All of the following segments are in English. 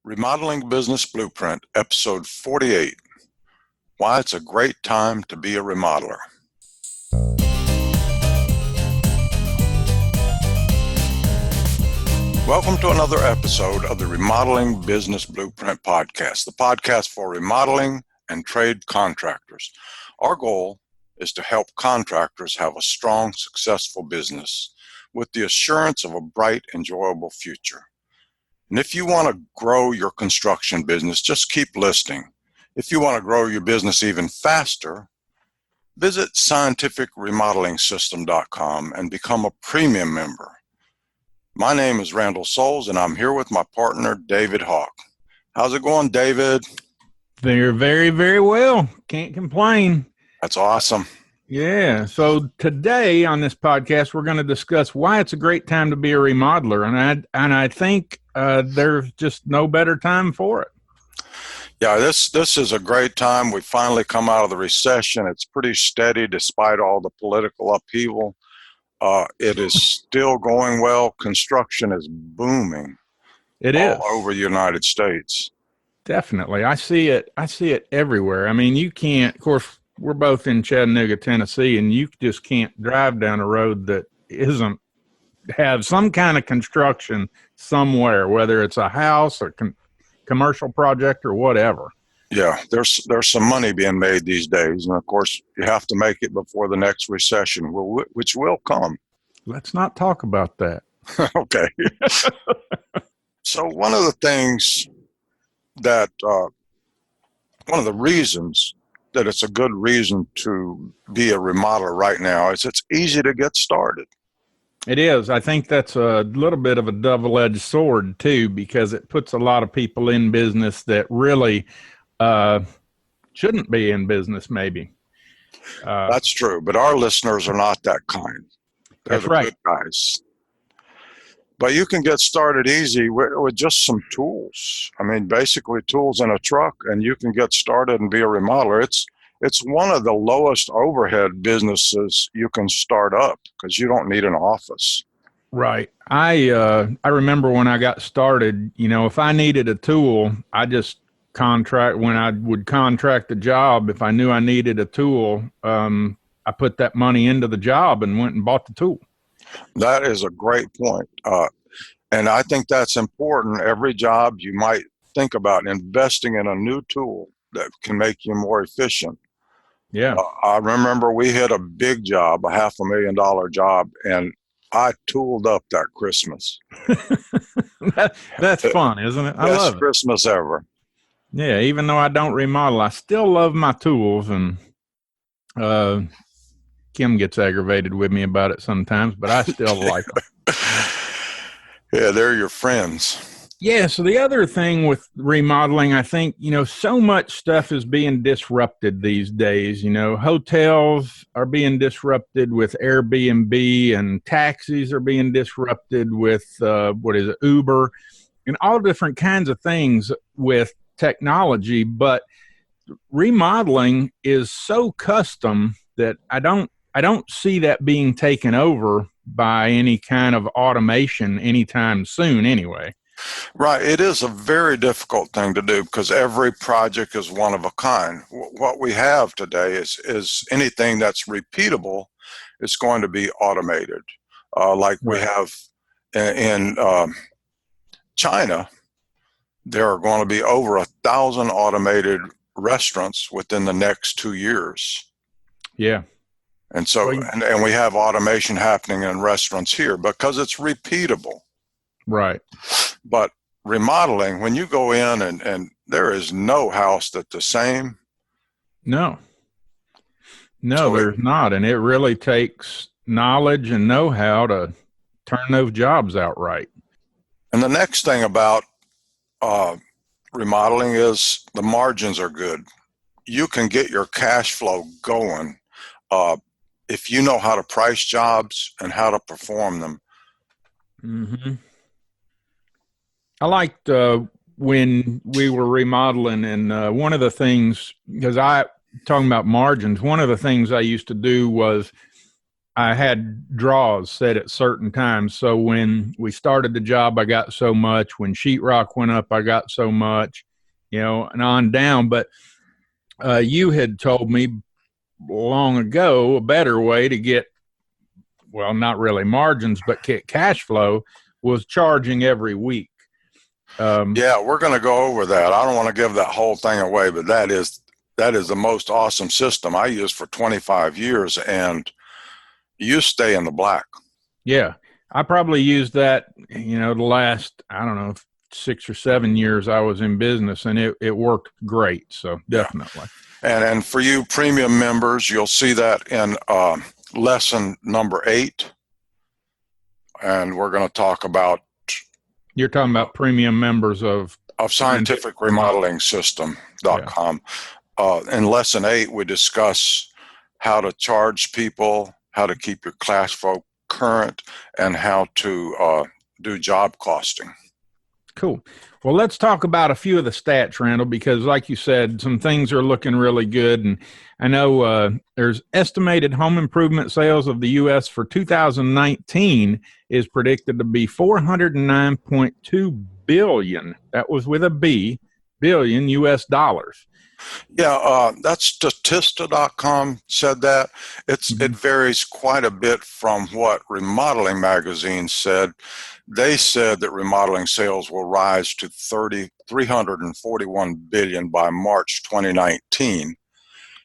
Remodeling Business Blueprint, Episode 48, Why It's a Great Time to Be a Remodeler. Welcome to another episode of the Remodeling Business Blueprint Podcast, the podcast for remodeling and trade contractors. Our goal is to help contractors have a strong, successful business with the assurance of a bright, enjoyable future. And if you want to grow your construction business, just keep listening. If you want to grow your business even faster, visit scientificremodelingsystem.com and become a premium member. My name is Randall Souls, and I'm here with my partner, David Hawke. How's it going, David? They're very, very well. Can't complain. That's awesome. Yeah. So today on this podcast, we're going to discuss why it's a great time to be a remodeler. And I think there's just no better time for it. Yeah, this is a great time. We finally come out of the recession. It's pretty steady despite all the political upheaval. It is still going well. Construction is booming. It is all over the United States. Definitely. I see it everywhere. I mean, you can't, of course, we're both in Chattanooga, Tennessee, and you just can't drive down a road that isn't have some kind of construction somewhere, whether it's a house or commercial project or whatever. Yeah, there's some money being made these days, and of course, you have to make it before the next recession, which will come. Let's not talk about that. Okay. So one of the things that one of the reasons that it's a good reason to be a remodeler right now is it's easy to get started. It is. I think that's a little bit of a double-edged sword too, because it puts a lot of people in business that really shouldn't be in business maybe. That's true, but our listeners are not that kind. They're that's right. Good guys. But you can get started easy with just some tools. I mean, basically tools in a truck, and you can get started and be a remodeler. It's one of the lowest overhead businesses you can start up because you don't need an office. Right. I remember when I got started, if I needed a tool, I just when I would contract a job, if I knew I needed a tool, I put that money into the job and went and bought the tool. That is a great point. And I think that's important. Every job you might think about investing in a new tool that can make you more efficient. Yeah. I remember we hit a big job, a $500,000 job, and I tooled up that Christmas. That's fun, isn't it? I love it. Best Christmas ever. Yeah, even though I don't remodel, I still love my tools, and Kim gets aggravated with me about it sometimes, but I still like them. Yeah, they're your friends. Yeah, so the other thing with remodeling, I think, so much stuff is being disrupted these days. Hotels are being disrupted with Airbnb, and taxis are being disrupted with, Uber, and all different kinds of things with technology. But remodeling is so custom that I don't see that being taken over by any kind of automation anytime soon anyway. Right. It is a very difficult thing to do because every project is one of a kind. What we have today is anything that's repeatable is going to be automated. Like we have in China, there are going to be over 1,000 automated restaurants within the next 2 years. Yeah. And so, and we have automation happening in restaurants here because it's repeatable. Right. But remodeling, when you go in and there is no house that's the same. No, there's not. And it really takes knowledge and know-how to turn those jobs out right. And the next thing about remodeling is the margins are good. You can get your cash flow going if you know how to price jobs and how to perform them. Mm-hmm. I liked when we were remodeling, and one of the things, talking about margins, one of the things I used to do was I had draws set at certain times. So when we started the job, I got so much. When sheetrock went up, I got so much, and on down. But you had told me long ago a better way to get, well, not really margins, but get cash flow was charging every week. Yeah, we're going to go over that. I don't want to give that whole thing away, but that is the most awesome system I used for 25 years, and you stay in the black. Yeah, I probably used that, the last, I don't know, 6 or 7 years I was in business, and it worked great. So definitely. Yeah. And for you premium members, you'll see that in lesson number 8. And we're going to talk about. You're talking about premium members of scientificremodelingSystem.com. In lesson 8, we discuss how to charge people, how to keep your cash flow current, and how to do job costing. Cool. Well, let's talk about a few of the stats, Randall, because like you said, some things are looking really good. And I know there's estimated home improvement sales of the U.S. for 2019 is predicted to be $409.2 billion. That was with a B, billion U.S. dollars. Yeah, that's Statista.com said that. It varies quite a bit from what Remodeling Magazine said. They said that remodeling sales will rise to $341 billion by March 2019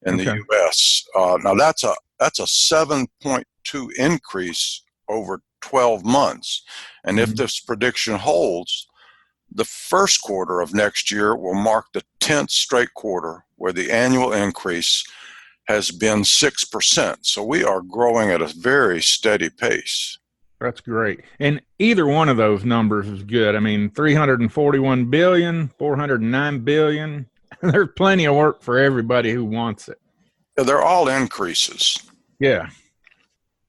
in the U.S. Now that's a 7.2 increase over 12 months, and if this prediction holds, the first quarter of next year will mark the 10th straight quarter where the annual increase has been 6%. So we are growing at a very steady pace. That's great. And either one of those numbers is good. I mean, 341 billion, 409 billion. There's plenty of work for everybody who wants it. They're all increases. Yeah.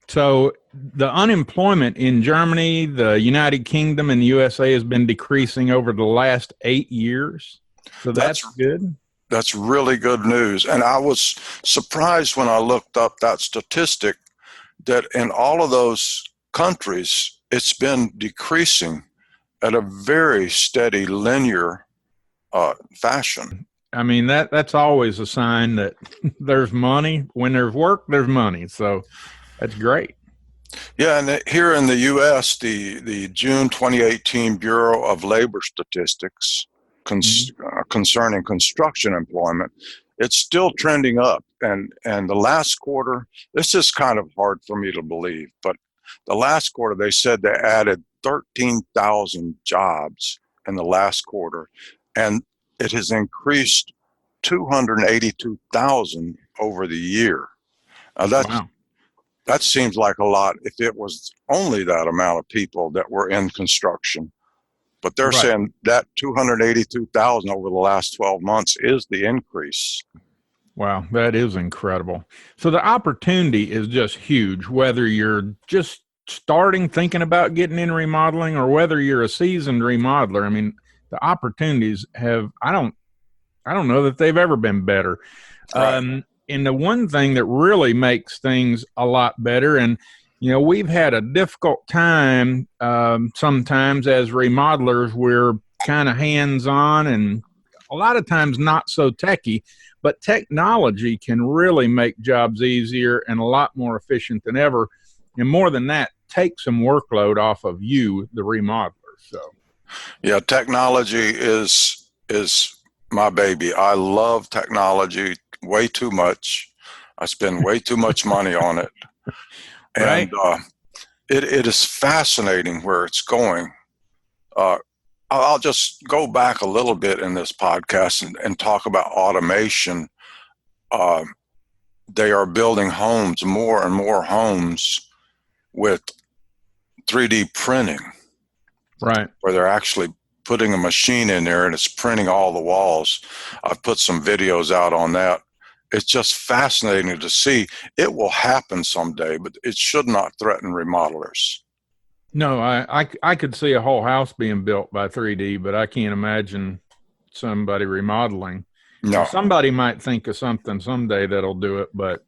So the unemployment in Germany, the United Kingdom, and the USA has been decreasing over the last 8 years. So that's good. That's really good news. And I was surprised when I looked up that statistic that in all of those countries, it's been decreasing at a very steady linear fashion. I mean, that's always a sign that there's money. When there's work, there's money. So that's great. Yeah, and here in the U.S., the June 2018 Bureau of Labor Statistics concerning construction employment, it's still trending up. And the last quarter, this is kind of hard for me to believe, but the last quarter, they said they added 13,000 jobs in the last quarter, and it has increased 282,000 over the year. Now that seems like a lot if it was only that amount of people that were in construction. But they're saying that 282,000 over the last 12 months is the increase. Wow, that is incredible. So the opportunity is just huge, whether you're just thinking about getting in remodeling or whether you're a seasoned remodeler. I mean, the opportunities I don't know that they've ever been better. Right. And the one thing that really makes things a lot better, and we've had a difficult time sometimes as remodelers. We're kind of hands-on and a lot of times not so techy, but technology can really make jobs easier and a lot more efficient than ever. And more than that, take some workload off of you, the remodeler. So, yeah, technology is my baby. I love technology way too much. I spend way too much money on it. And it is fascinating where it's going. I'll just go back a little bit in this podcast and talk about automation. They are building homes, more and more homes, with 3D printing. Right. Where they're actually putting a machine in there and it's printing all the walls. I've put some videos out on that. It's just fascinating to see. It will happen someday, but it should not threaten remodelers. No, I could see a whole house being built by 3D, but I can't imagine somebody remodeling. No. Somebody might think of something someday that'll do it, but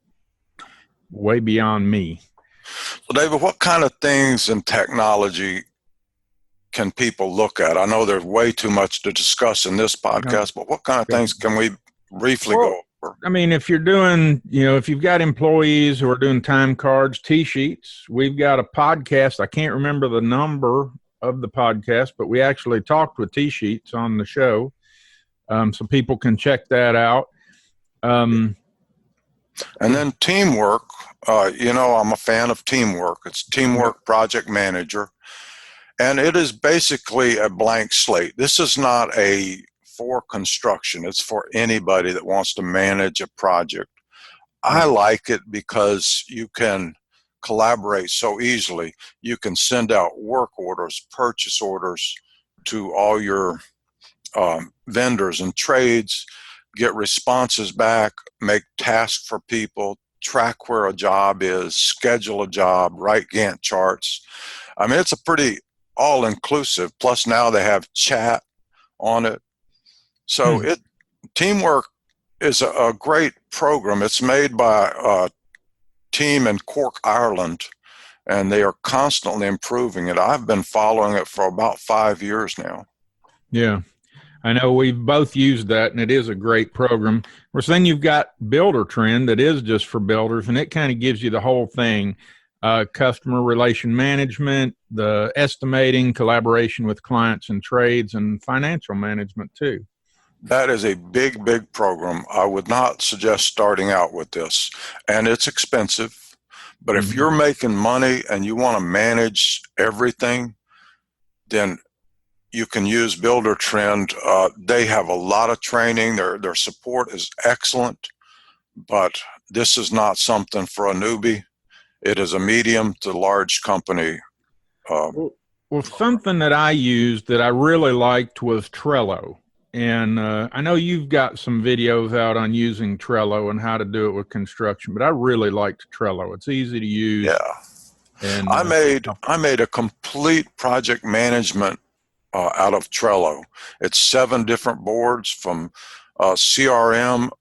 way beyond me. So, David, what kind of things in technology can people look at? I know there's way too much to discuss in this podcast, but what kind of things can we briefly go over? I mean, if you're doing, if you've got employees who are doing time cards, T-sheets, we've got a podcast. I can't remember the number of the podcast, but we actually talked with T-sheets on the show. So people can check that out. And then teamwork, I'm a fan of teamwork. It's Teamwork Project Manager. And it is basically a blank slate. This is not for construction. It's for anybody that wants to manage a project. I like it because you can collaborate so easily. You can send out work orders, purchase orders to all your vendors and trades, get responses back, make tasks for people, track where a job is, schedule a job, write Gantt charts. I mean, it's a pretty all-inclusive. Plus now they have chat on it. So Teamwork is a great program. It's made by a team in Cork, Ireland, and they are constantly improving it. I've been following it for about 5 years now. Yeah. I know we've both used that, and it is a great program. Of course, then you've got Builder Trend that is just for builders, and it kind of gives you the whole thing, customer relation management, the estimating, collaboration with clients and trades, and financial management too. That is a big, big program. I would not suggest starting out with this, and it's expensive. But if you're making money and you want to manage everything, then you can use Builder Trend. They have a lot of training. Their support is excellent, but this is not something for a newbie. It is a medium to large company. Well, something that I used that I really liked was Trello. And I know you've got some videos out on using Trello and how to do it with construction, but I really liked Trello. It's easy to use. Yeah. And I made a complete project management out of Trello. It's 7 different boards from CRM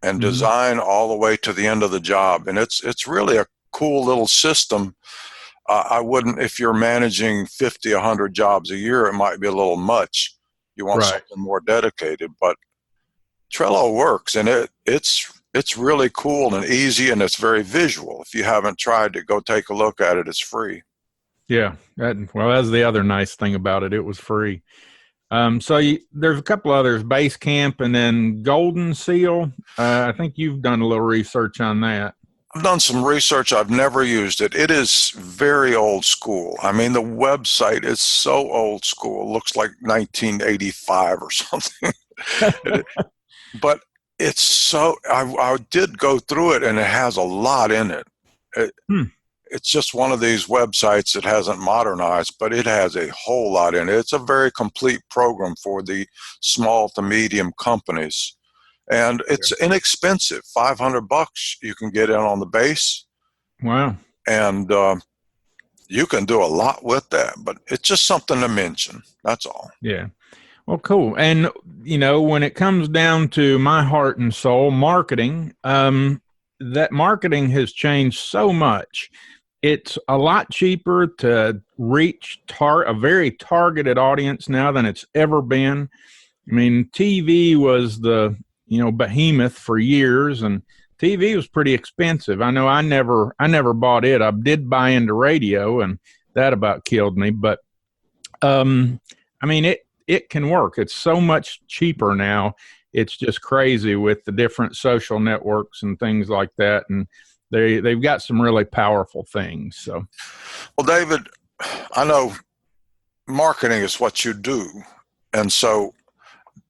and design all the way to the end of the job. And it's really a cool little system. I wouldn't, if you're managing 50, 100 jobs a year, it might be a little much. You want something more dedicated, but Trello works, and it's really cool and easy, and it's very visual. If you haven't tried to go take a look at it, it's free. Yeah, that's the other nice thing about it. It was free. There's a couple others, Basecamp and then Golden Seal. I think you've done a little research on that. I've done some research. I've never used it. It is very old school. I mean, the website is so old school. It looks like 1985 or something. But it's so, I did go through it, and it has a lot in it. It's just one of these websites that hasn't modernized, but it has a whole lot in it. It's a very complete program for the small to medium companies. And it's inexpensive, $500 you can get in on the base. Wow. And you can do a lot with that, but it's just something to mention. That's all. Yeah. Well, cool. And, when it comes down to my heart and soul, marketing, that marketing has changed so much. It's a lot cheaper to reach a very targeted audience now than it's ever been. I mean, TV was the behemoth for years, and TV was pretty expensive. I know I never bought it. I did buy into radio, and that about killed me. But I mean, it can work. It's so much cheaper now. It's just crazy with the different social networks and things like that, and they've got some really powerful things. So, well, David, I know marketing is what you do, and so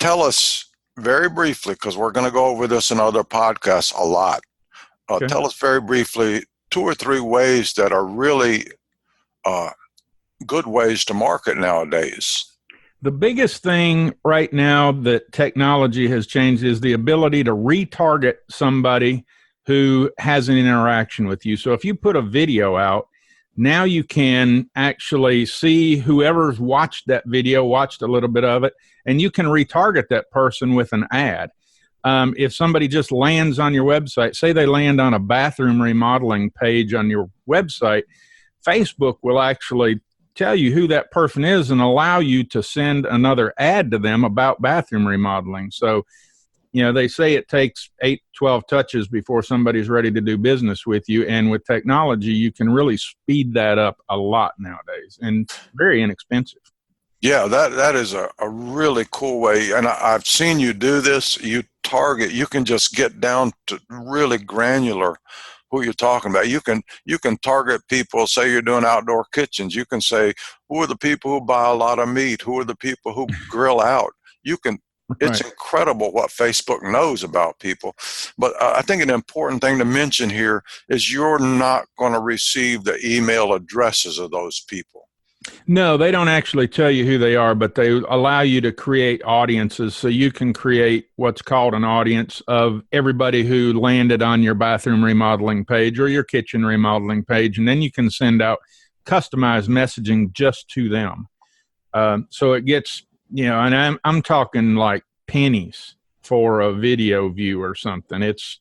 tell us very briefly, because we're going to go over this in other podcasts a lot. Tell us very briefly 2 or 3 ways that are really good ways to market nowadays. The biggest thing right now that technology has changed is the ability to retarget somebody who has an interaction with you. So if you put a video out, now you can actually see whoever's watched that video, watched a little bit of it, and you can retarget that person with an ad. If somebody just lands on your website, say they land on a bathroom remodeling page on your website, Facebook will actually tell you who that person is and allow you to send another ad to them about bathroom remodeling. So, they say it takes 8-12 touches before somebody's ready to do business with you. And with technology, you can really speed that up a lot nowadays, and very inexpensive. Yeah, that is a really cool way. And I've seen you do this. You can just get down to really granular who you're talking about. You can target people. Say you're doing outdoor kitchens. You can say, who are the people who buy a lot of meat? Who are the people who grill out? It's incredible what Facebook knows about people. But I think an important thing to mention here is you're not going to receive the email addresses of those people. No, they don't actually tell you who they are, but they allow you to create audiences. So you can create what's called an audience of everybody who landed on your bathroom remodeling page or your kitchen remodeling page. And then you can send out customized messaging just to them. So it gets, and I'm talking like pennies for a video view or something. It's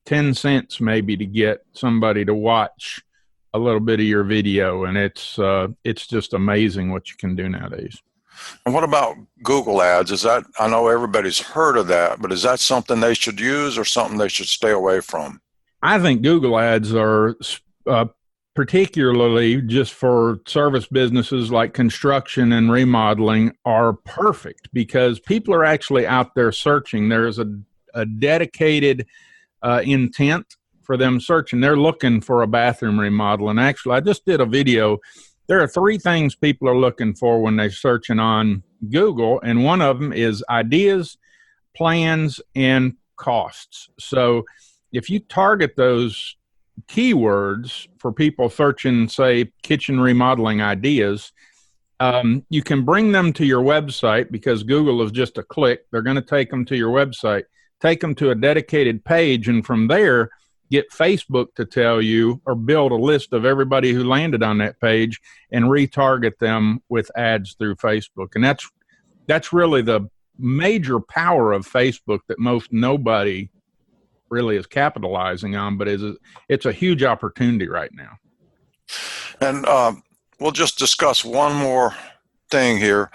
10 cents maybe to get somebody to watch a little bit of your video, and it's just amazing what you can do nowadays. And what about Google ads? I know everybody's heard of that, but is that something they should use or something they should stay away from? I think Google ads are particularly just for service businesses like construction and remodeling are perfect because people are actually out there searching. There's a dedicated intent for them searching. They're looking for a bathroom remodel. And actually, I just did a video. There are 3 things people are looking for when they're searching on Google, and one of them is ideas, plans, and costs. So if you target those keywords for people searching, say, kitchen remodeling ideas, you can bring them to your website because Google is just a click. They're going to take them to your website, take them to a dedicated page, and from there, get Facebook to tell you or build a list of everybody who landed on that page and retarget them with ads through Facebook. And that's really the major power of Facebook that most nobody really is capitalizing on, but it's a huge opportunity right now. And we'll just discuss one more thing here.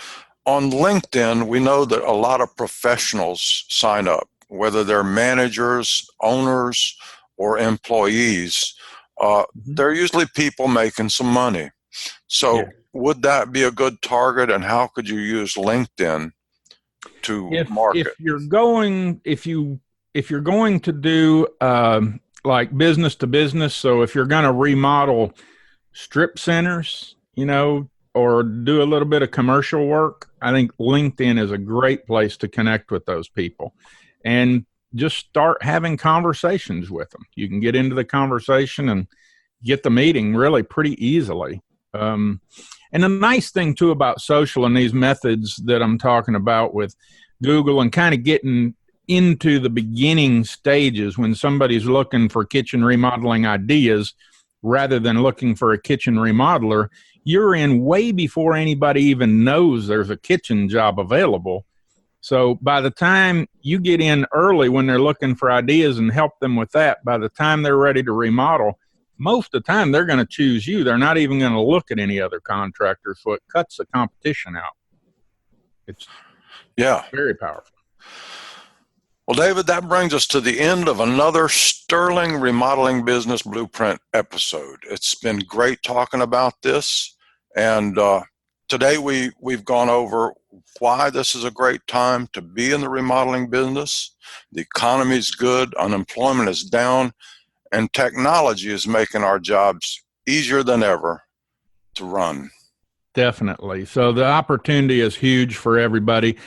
On LinkedIn, we know that a lot of professionals sign up, whether they're managers, owners, or employees. They're usually people making some money. So would that be a good target, and how could you use LinkedIn to market? If you're going to do like business to business, so if you're going to remodel strip centers, or do a little bit of commercial work, I think LinkedIn is a great place to connect with those people and just start having conversations with them. You can get into the conversation and get the meeting really pretty easily. And the nice thing too about social and these methods that I'm talking about with Google and kind of getting into the beginning stages when somebody's looking for kitchen remodeling ideas rather than looking for a kitchen remodeler, you're in way before anybody even knows there's a kitchen job available. So by the time you get in early when they're looking for ideas and help them with that, by the time they're ready to remodel, most of the time they're going to choose you. They're not even going to look at any other contractors, so it cuts the competition out. It's very powerful. Well, David, that brings us to the end of another Sterling Remodeling Business Blueprint episode. It's been great talking about this, and today we've gone over why this is a great time to be in the remodeling business. The economy is good, unemployment is down, and technology is making our jobs easier than ever to run. Definitely. So the opportunity is huge for everybody.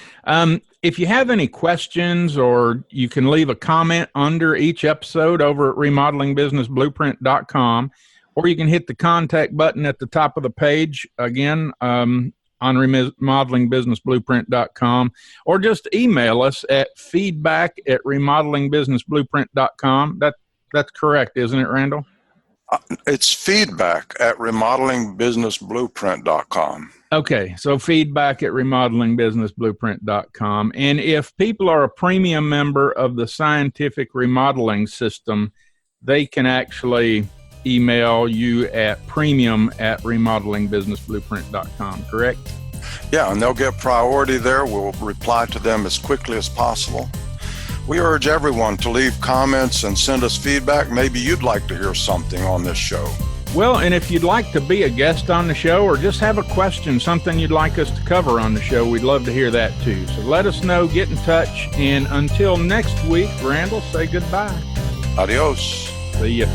If you have any questions, or you can leave a comment under each episode over at remodelingbusinessblueprint.com, or you can hit the contact button at the top of the page again on remodelingbusinessblueprint.com, or just email us at feedback@remodelingbusinessblueprint.com. That's correct, isn't it, Randall? It's feedback at remodelingbusinessblueprint.com. Okay, so feedback at remodelingbusinessblueprint.com. And if people are a premium member of the scientific remodeling system, they can actually email you at premium@remodelingbusinessblueprint.com, correct? Yeah, and they'll get priority there. We'll reply to them as quickly as possible. We urge everyone to leave comments and send us feedback. Maybe you'd like to hear something on this show. Well, and if you'd like to be a guest on the show or just have a question, something you'd like us to cover on the show, we'd love to hear that too. So let us know, get in touch, and until next week, Randall, say goodbye. Adios. See ya.